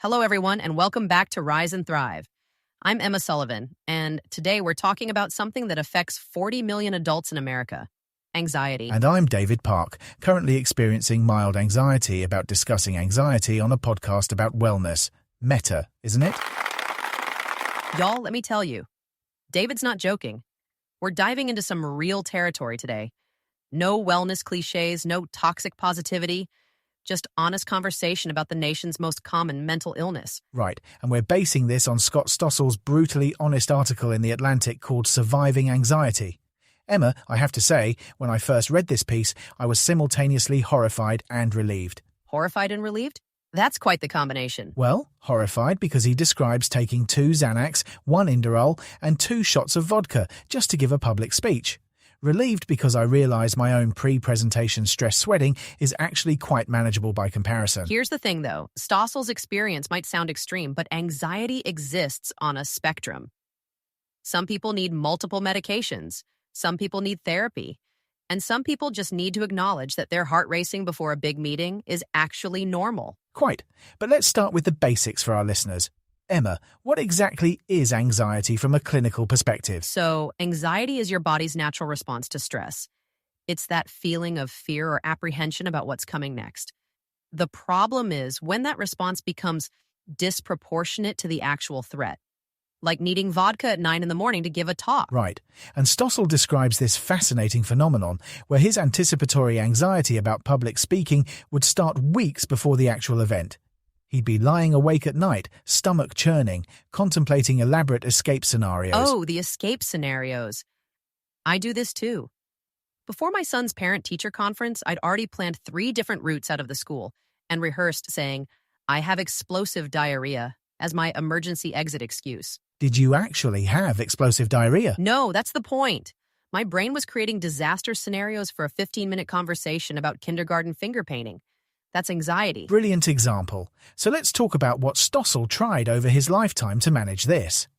Hello, everyone, and welcome back to Rise and Thrive. I'm Emma Sullivan, and today we're talking about something that affects 40 million adults in America: anxiety. And I'm David Park, currently experiencing mild anxiety about discussing anxiety on a podcast about wellness. Meta, isn't it? Y'all, let me tell you, David's not joking. We're diving into some real territory today. No wellness cliches, no toxic positivity, just honest conversation about the nation's most common mental illness. Right, and we're basing this on Scott Stossel's brutally honest article in The Atlantic called Surviving Anxiety. Emma, I have to say, when I first read this piece, I was simultaneously horrified and relieved. Horrified and relieved? That's quite the combination. Well, horrified because he describes taking 2 Xanax, 1 Inderal, and 2 shots of vodka just to give a public speech. Relieved because I realise my own pre-presentation stress sweating is actually quite manageable by comparison. Here's the thing, though. Stossel's experience might sound extreme, but anxiety exists on a spectrum. Some people need multiple medications. Some people need therapy. And some people just need to acknowledge that their heart racing before a big meeting is actually normal. Quite. But let's start with the basics for our listeners. Emma, what exactly is anxiety from a clinical perspective? So, anxiety is your body's natural response to stress. It's that feeling of fear or apprehension about what's coming next. The problem is when that response becomes disproportionate to the actual threat, like needing vodka at 9 a.m. to give a talk. Right. And Stossel describes this fascinating phenomenon where his anticipatory anxiety about public speaking would start weeks before the actual event. He'd be lying awake at night, stomach churning, contemplating elaborate escape scenarios. Oh, the escape scenarios. I do this too. Before my son's parent-teacher conference, I'd already planned 3 different routes out of the school and rehearsed saying, "I have explosive diarrhea," as my emergency exit excuse. Did you actually have explosive diarrhea? No, that's the point. My brain was creating disaster scenarios for a 15-minute conversation about kindergarten finger painting. That's anxiety. Brilliant example. So let's talk about what Stossel tried over his lifetime to manage this.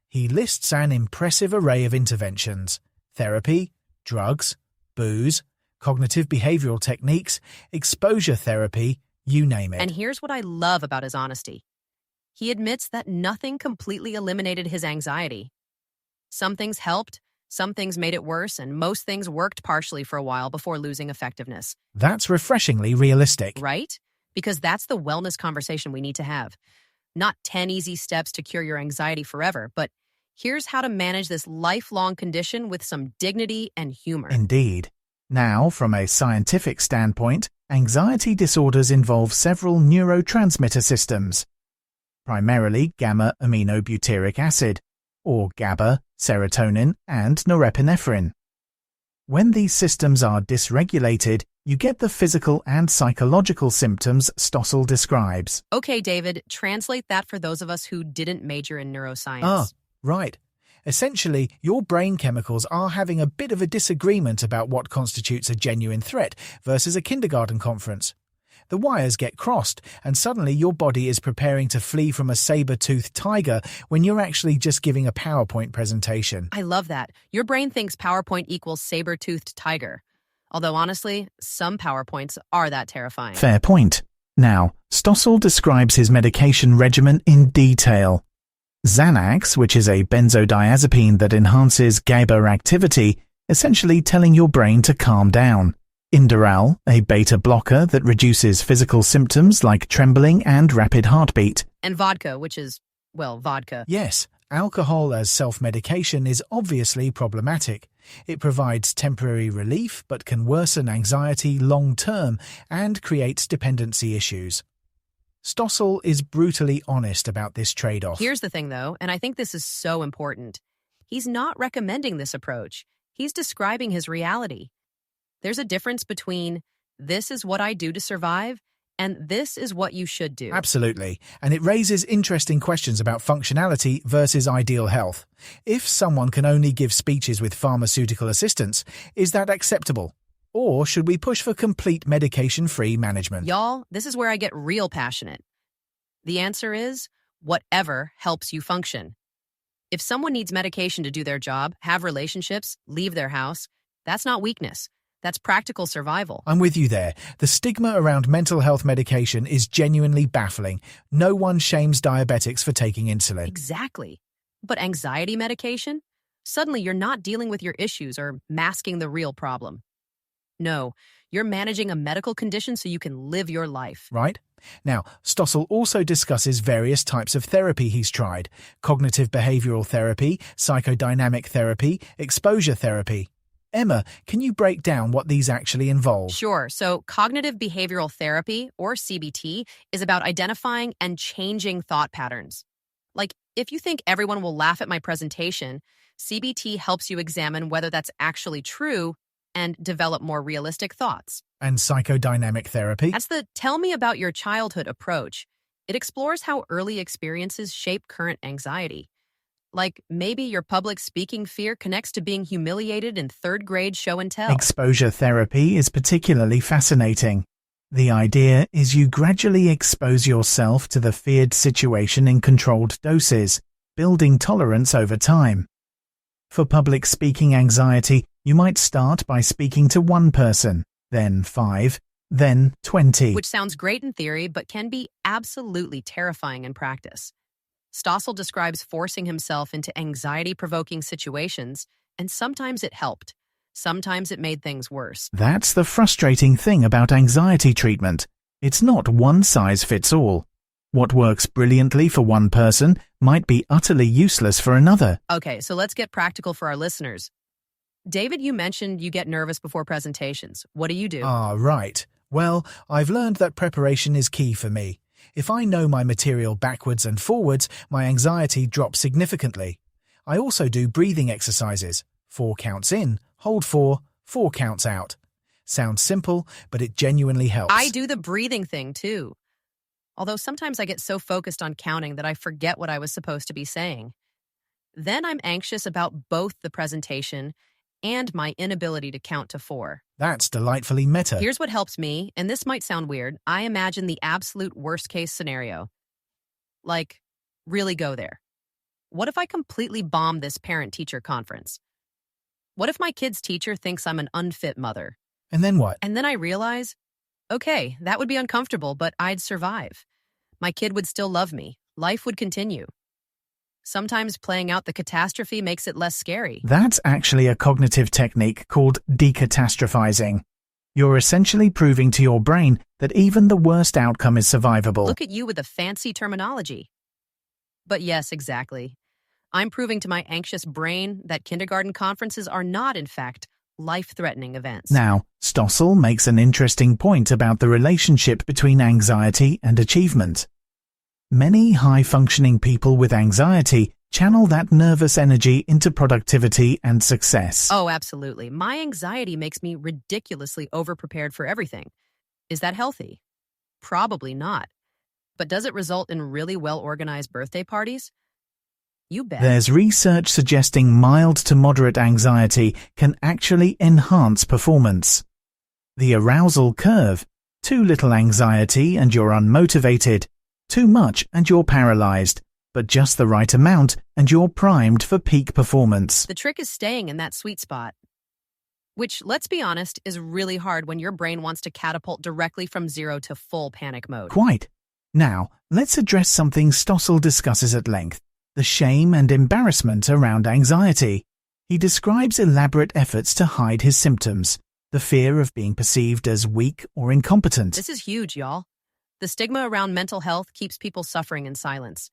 He lists an impressive array of interventions: therapy, drugs, booze, cognitive behavioral techniques, exposure therapy, you name it. And here's what I love about his honesty. He admits that nothing completely eliminated his anxiety. Some things helped, some things made it worse, and most things worked partially for a while before losing effectiveness. That's refreshingly realistic. Right? Because that's the wellness conversation we need to have. Not 10 easy steps to cure your anxiety forever, but here's how to manage this lifelong condition with some dignity and humor. Indeed. Now, from a scientific standpoint, anxiety disorders involve several neurotransmitter systems, primarily gamma-aminobutyric acid, or GABA, serotonin, and norepinephrine. When these systems are dysregulated, you get the physical and psychological symptoms Stossel describes. Okay, David, translate that for those of us who didn't major in neuroscience. Right. Essentially, your brain chemicals are having a bit of a disagreement about what constitutes a genuine threat versus a kindergarten conference. The wires get crossed, and suddenly your body is preparing to flee from a saber-toothed tiger when you're actually just giving a PowerPoint presentation. I love that. Your brain thinks PowerPoint equals saber-toothed tiger. Although honestly, some PowerPoints are that terrifying. Fair point. Now, Stossel describes his medication regimen in detail. Xanax, which is a benzodiazepine that enhances GABA activity, essentially telling your brain to calm down. Inderal, a beta blocker that reduces physical symptoms like trembling and rapid heartbeat. And vodka, which is, well, vodka. Yes, alcohol as self-medication is obviously problematic. It provides temporary relief but can worsen anxiety long-term and creates dependency issues. Stossel is brutally honest about this trade-off. Here's the thing, though, and I think this is so important. He's not recommending this approach. He's describing his reality. There's a difference between "this is what I do to survive" and "this is what you should do." Absolutely, and it raises interesting questions about functionality versus ideal health. If someone can only give speeches with pharmaceutical assistance, is that acceptable? Or should we push for complete medication-free management? Y'all, this is where I get real passionate. The answer is whatever helps you function. If someone needs medication to do their job, have relationships, leave their house, that's not weakness. That's practical survival. I'm with you there. The stigma around mental health medication is genuinely baffling. No one shames diabetics for taking insulin. Exactly. But anxiety medication? Suddenly you're not dealing with your issues or masking the real problem. No, you're managing a medical condition so you can live your life. Right? Now, Stossel also discusses various types of therapy he's tried: cognitive behavioral therapy, psychodynamic therapy, exposure therapy. Emma, can you break down what these actually involve? Sure. So cognitive behavioral therapy, or CBT, is about identifying and changing thought patterns. Like, if you think everyone will laugh at my presentation, CBT helps you examine whether that's actually true and develop more realistic thoughts. And psychodynamic therapy? That's the tell me about your childhood approach. It explores how early experiences shape current anxiety. Like, maybe your public speaking fear connects to being humiliated in third grade show and tell. Exposure therapy is particularly fascinating. The idea is you gradually expose yourself to the feared situation in controlled doses, building tolerance over time. For public speaking anxiety, you might start by speaking to one person, then 5, then 20. Which sounds great in theory, but can be absolutely terrifying in practice. Stossel describes forcing himself into anxiety-provoking situations, and sometimes it helped. Sometimes it made things worse. That's the frustrating thing about anxiety treatment. It's not one size fits all. What works brilliantly for one person might be utterly useless for another. Okay, so let's get practical for our listeners. David, you mentioned you get nervous before presentations. What do you do? Right. Well, I've learned that preparation is key for me. If I know my material backwards and forwards, my anxiety drops significantly. I also do breathing exercises. 4 counts in, hold 4, 4 counts out. Sounds simple, but it genuinely helps. I do the breathing thing too. Although sometimes I get so focused on counting that I forget what I was supposed to be saying. Then I'm anxious about both the presentation and my inability to count to 4. That's delightfully meta. Here's what helps me, and this might sound weird. I imagine the absolute worst-case scenario. Like, really go there. What if I completely bomb this parent-teacher conference? What if my kid's teacher thinks I'm an unfit mother? And then what? And then I realize, okay, that would be uncomfortable, but I'd survive. My kid would still love me. Life would continue. Sometimes playing out the catastrophe makes it less scary. That's actually a cognitive technique called decatastrophizing. You're essentially proving to your brain that even the worst outcome is survivable. Look at you with the fancy terminology. But yes, exactly. I'm proving to my anxious brain that kindergarten conferences are not, in fact, life-threatening events. Now, Stossel makes an interesting point about the relationship between anxiety and achievement. Many high-functioning people with anxiety channel that nervous energy into productivity and success. Oh, absolutely. My anxiety makes me ridiculously overprepared for everything. Is that healthy? Probably not. But does it result in really well-organized birthday parties? You bet. There's research suggesting mild to moderate anxiety can actually enhance performance. The arousal curve: too little anxiety and you're unmotivated, too much and you're paralyzed, but just the right amount and you're primed for peak performance. The trick is staying in that sweet spot. Which, let's be honest, is really hard when your brain wants to catapult directly from 0 to full panic mode. Quite. Now, let's address something Stossel discusses at length: the shame and embarrassment around anxiety. He describes elaborate efforts to hide his symptoms, the fear of being perceived as weak or incompetent. This is huge, y'all. The stigma around mental health keeps people suffering in silence.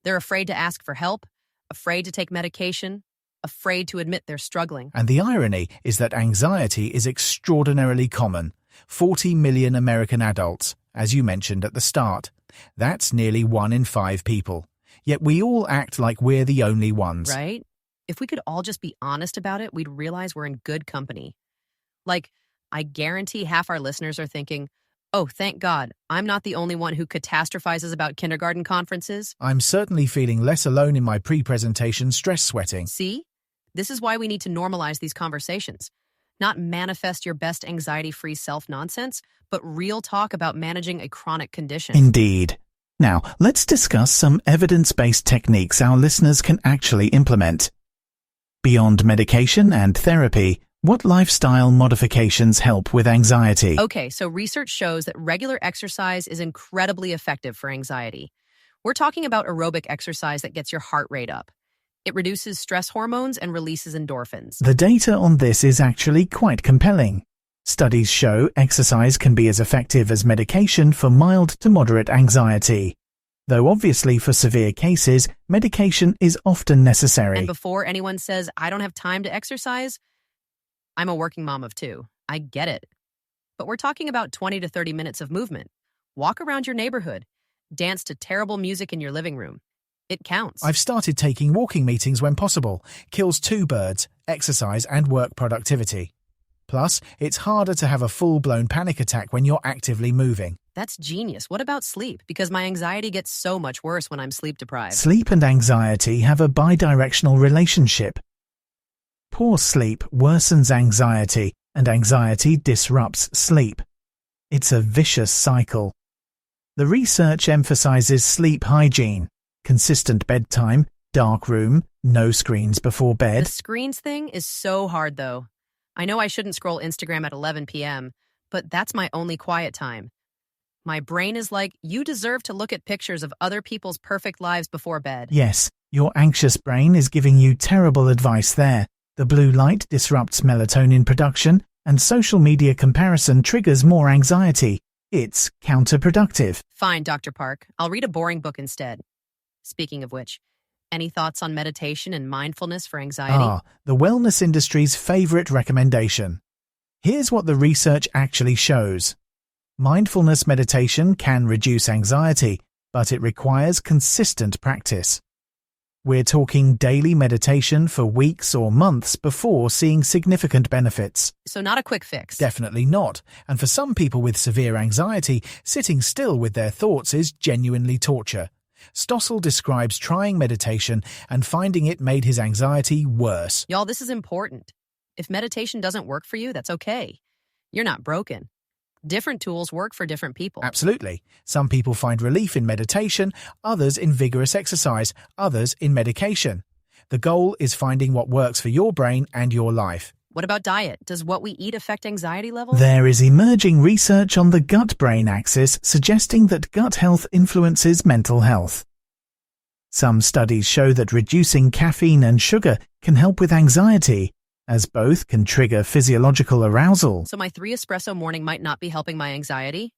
They're afraid to ask for help, afraid to take medication, afraid to admit they're struggling. And the irony is that anxiety is extraordinarily common. 40 million American adults, as you mentioned at the start. That's nearly 1 in 5 people. Yet we all act like we're the only ones. Right? If we could all just be honest about it, we'd realize we're in good company. Like, I guarantee half our listeners are thinking, oh, thank God, I'm not the only one who catastrophizes about kindergarten conferences. I'm certainly feeling less alone in my pre-presentation stress sweating. See? This is why we need to normalize these conversations. Not manifest your best anxiety-free self-nonsense, but real talk about managing a chronic condition. Indeed. Now, let's discuss some evidence-based techniques our listeners can actually implement. Beyond medication and therapy, What lifestyle modifications help with anxiety? Okay, so research shows that regular exercise is incredibly effective for anxiety. We're talking about aerobic exercise that gets your heart rate up. It reduces stress hormones and releases endorphins. The data on this is actually quite compelling. Studies show exercise can be as effective as medication for mild to moderate anxiety. Though obviously for severe cases, medication is often necessary. And before anyone says, I don't have time to exercise, I'm a working mom of two. I get it. But we're talking about 20 to 30 minutes of movement. Walk around your neighborhood. Dance to terrible music in your living room. It counts. I've started taking walking meetings when possible. Kills two birds, exercise and work productivity. Plus, it's harder to have a full-blown panic attack when you're actively moving. That's genius. What about sleep? Because my anxiety gets so much worse when I'm sleep deprived. Sleep and anxiety have a bidirectional relationship. Poor sleep worsens anxiety, and anxiety disrupts sleep. It's a vicious cycle. The research emphasizes sleep hygiene, consistent bedtime, dark room, no screens before bed. The screens thing is so hard, though. I know I shouldn't scroll Instagram at 11 p.m., but that's my only quiet time. My brain is like, you deserve to look at pictures of other people's perfect lives before bed. Yes, your anxious brain is giving you terrible advice there. The blue light disrupts melatonin production, and social media comparison triggers more anxiety. It's counterproductive. Fine, Dr. Park. I'll read a boring book instead. Speaking of which, any thoughts on meditation and mindfulness for anxiety? The wellness industry's favorite recommendation. Here's what the research actually shows. Mindfulness meditation can reduce anxiety, but it requires consistent practice. We're talking daily meditation for weeks or months before seeing significant benefits. So not a quick fix. Definitely not. And for some people with severe anxiety, sitting still with their thoughts is genuinely torture. Stossel describes trying meditation and finding it made his anxiety worse. Y'all, this is important. If meditation doesn't work for you, that's okay. You're not broken. Different tools work for different people. Absolutely. Some people find relief in meditation, others in vigorous exercise, others in medication. The goal is finding what works for your brain and your life. What about diet? Does what we eat affect anxiety levels? There is emerging research on the gut-brain axis suggesting that gut health influences mental health. Some studies show that reducing caffeine and sugar can help with anxiety, as both can trigger physiological arousal. So my 3 espresso morning might not be helping my anxiety?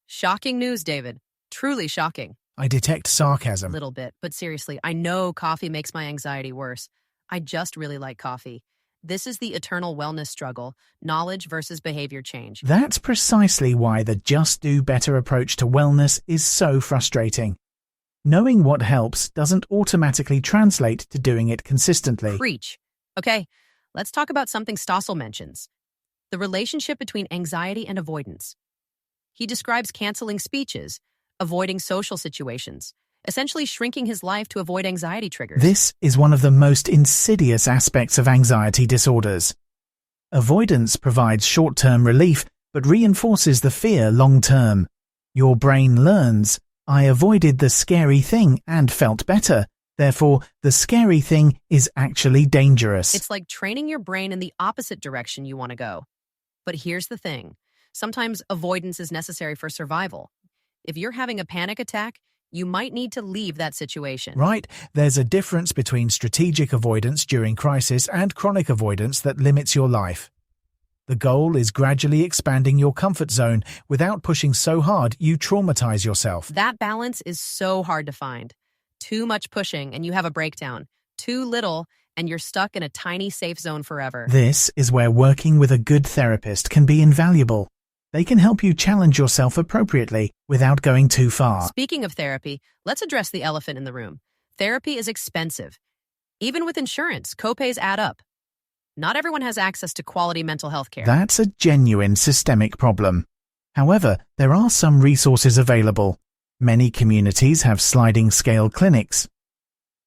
Shocking news, David. Truly shocking. I detect sarcasm. A little bit, but seriously, I know coffee makes my anxiety worse. I just really like coffee. This is the eternal wellness struggle, knowledge versus behavior change. That's precisely why the just do better approach to wellness is so frustrating. Knowing what helps doesn't automatically translate to doing it consistently. Preach. Okay, let's talk about something Stossel mentions. The relationship between anxiety and avoidance. He describes canceling speeches, avoiding social situations, essentially shrinking his life to avoid anxiety triggers. This is one of the most insidious aspects of anxiety disorders. Avoidance provides short-term relief, but reinforces the fear long-term. Your brain learns, I avoided the scary thing and felt better. Therefore, the scary thing is actually dangerous. It's like training your brain in the opposite direction you want to go. But here's the thing. Sometimes avoidance is necessary for survival. If you're having a panic attack, you might need to leave that situation. Right. There's a difference between strategic avoidance during crisis and chronic avoidance that limits your life. The goal is gradually expanding your comfort zone without pushing so hard you traumatize yourself. That balance is so hard to find. Too much pushing and you have a breakdown. Too little and you're stuck in a tiny safe zone forever. This is where working with a good therapist can be invaluable. They can help you challenge yourself appropriately without going too far. Speaking of therapy, let's address the elephant in the room. Therapy is expensive. Even with insurance, copays add up. Not everyone has access to quality mental health care. That's a genuine systemic problem. However, there are some resources available. Many communities have sliding scale clinics.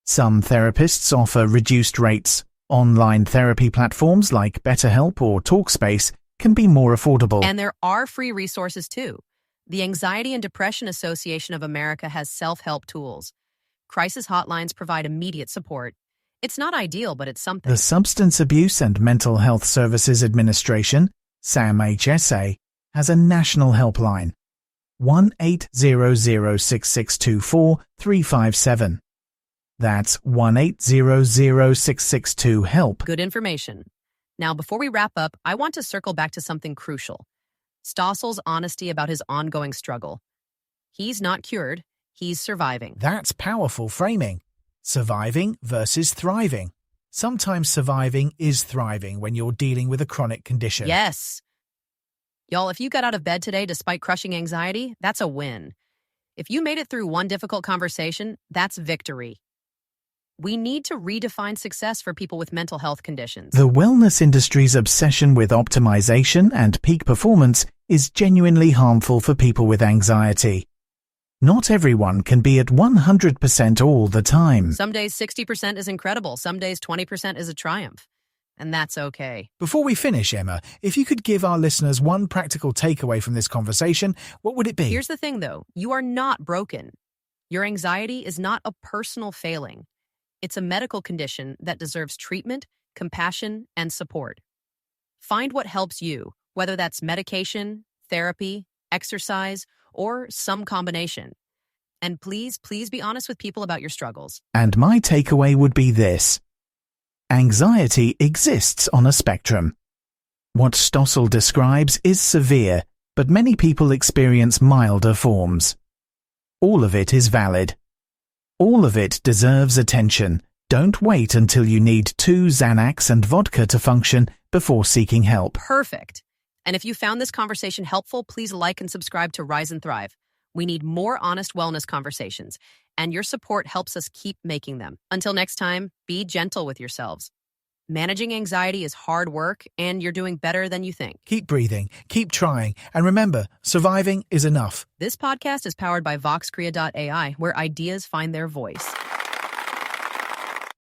Some therapists offer reduced rates. Online therapy platforms like BetterHelp or TalkSpace can be more affordable. And there are free resources too. The Anxiety and Depression Association of America has self-help tools. Crisis hotlines provide immediate support. It's not ideal, but it's something. The Substance Abuse and Mental Health Services Administration, SAMHSA, has a national helpline, 1-800-662-4357. That's 1-800-662-HELP. Good information. Now, before we wrap up, I want to circle back to something crucial. Stossel's honesty about his ongoing struggle. He's not cured, he's surviving. That's powerful framing. Surviving versus thriving. Sometimes surviving is thriving when you're dealing with a chronic condition. Yes. Y'all, if you got out of bed today despite crushing anxiety, that's a win. If you made it through one difficult conversation, that's victory. We need to redefine success for people with mental health conditions. The wellness industry's obsession with optimization and peak performance is genuinely harmful for people with anxiety. Not everyone can be at 100% all the time. Some days 60% is incredible. Some days 20% is a triumph. And that's okay. Before we finish, Emma, if you could give our listeners one practical takeaway from this conversation, what would it be? Here's the thing, though. You are not broken. Your anxiety is not a personal failing. It's a medical condition that deserves treatment, compassion, and support. Find what helps you, whether that's medication, therapy, exercise, or some combination. And please be honest with people about your struggles. And my takeaway would be this. Anxiety exists on a spectrum. What Stossel describes is severe, but many people experience milder forms. All of it is valid. All of it deserves attention. Don't wait until you need 2 Xanax and vodka to function before seeking help. Perfect. And if you found this conversation helpful, please like and subscribe to Rise and Thrive. We need more honest wellness conversations, and your support helps us keep making them. Until next time, be gentle with yourselves. Managing anxiety is hard work, and you're doing better than you think. Keep breathing, keep trying, and remember, surviving is enough. This podcast is powered by VoxCrea.ai, where ideas find their voice.